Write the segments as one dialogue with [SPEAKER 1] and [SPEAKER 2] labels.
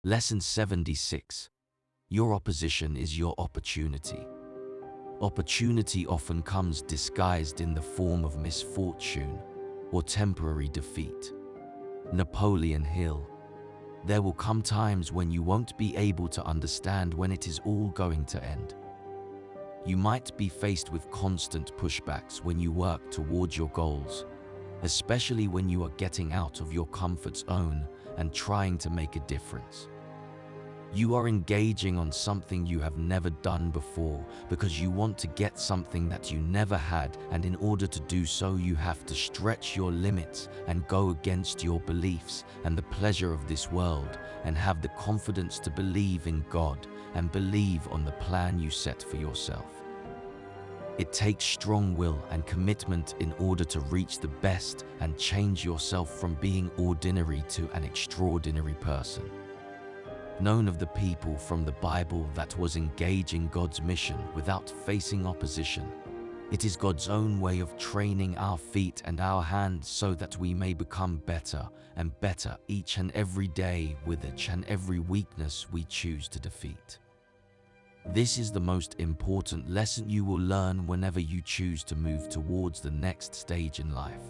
[SPEAKER 1] Lesson 76. Your opposition is your opportunity. Opportunity often comes disguised in the form of misfortune or temporary defeat. Napoleon Hill. There will come times when you won't be able to understand when it is all going to end. You might be faced with constant pushbacks when you work towards your goals, especially when you are getting out of your comfort zone and trying to make a difference. You are engaging on something you have never done before because you want to get something that you never had, and in order to do so you have to stretch your limits and go against your beliefs and the pleasure of this world, and have the confidence to believe in God and believe on the plan you set for yourself. It takes strong will and commitment in order to reach the best and change yourself from being ordinary to an extraordinary person. Known of the people from the Bible that was engaging God's mission without facing opposition. It is God's own way of training our feet and our hands so that we may become better and better each and every day with each and every weakness we choose to defeat. This is the most important lesson you will learn whenever you choose to move towards the next stage in life.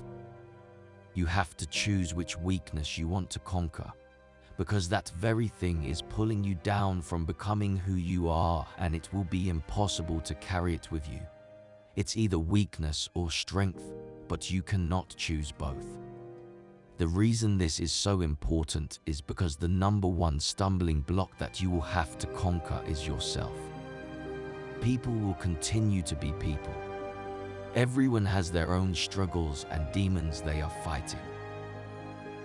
[SPEAKER 1] You have to choose which weakness you want to conquer, because that very thing is pulling you down from becoming who you are, and it will be impossible to carry it with you. It's either weakness or strength, but you cannot choose both. The reason this is so important is because the number one stumbling block that you will have to conquer is yourself. People will continue to be people. Everyone has their own struggles and demons they are fighting.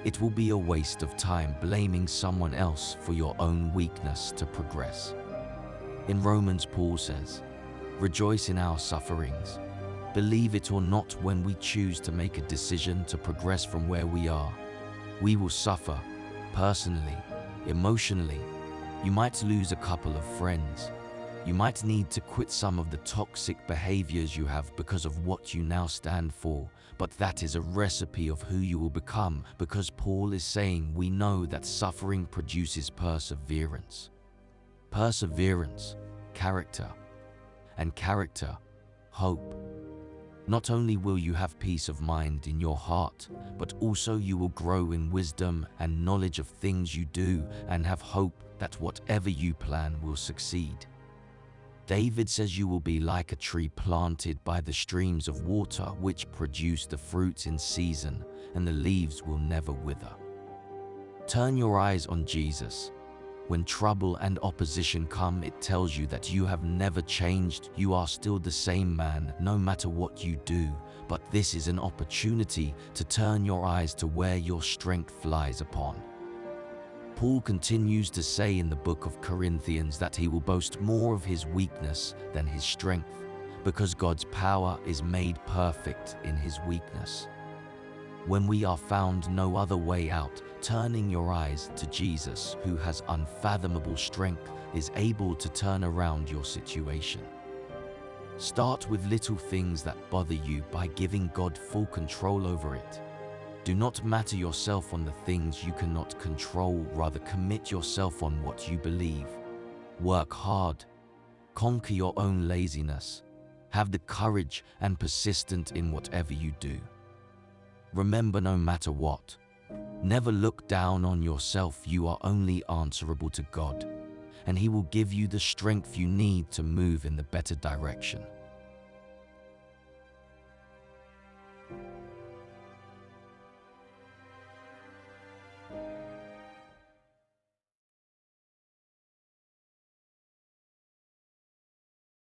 [SPEAKER 1] It will be a waste of time blaming someone else for your own weakness to progress. In Romans, Paul says, "Rejoice in our sufferings. Believe it or not, when we choose to make a decision to progress from where we are, we will suffer personally, emotionally. You might lose a couple of friends. You might need to quit some of the toxic behaviors you have because of what you now stand for, but that is a recipe of who you will become, because Paul is saying we know that suffering produces perseverance. Perseverance, character, and character, hope. Not only will you have peace of mind in your heart, but also you will grow in wisdom and knowledge of things you do, and have hope that whatever you plan will succeed. David says you will be like a tree planted by the streams of water, which produce the fruits in season, and the leaves will never wither. Turn your eyes on Jesus. When trouble and opposition come, it tells you that you have never changed. You are still the same man, no matter what you do, but this is an opportunity to turn your eyes to where your strength lies upon. Paul continues to say in the book of Corinthians that he will boast more of his weakness than his strength, because God's power is made perfect in his weakness. When we are found no other way out, turning your eyes to Jesus, who has unfathomable strength, is able to turn around your situation. Start with little things that bother you by giving God full control over it. Do not matter yourself on the things you cannot control, rather commit yourself on what you believe. Work hard. Conquer your own laziness. Have the courage and persistent in whatever you do. Remember, no matter what, never look down on yourself. You are only answerable to God, and He will give you the strength you need to move in the better direction.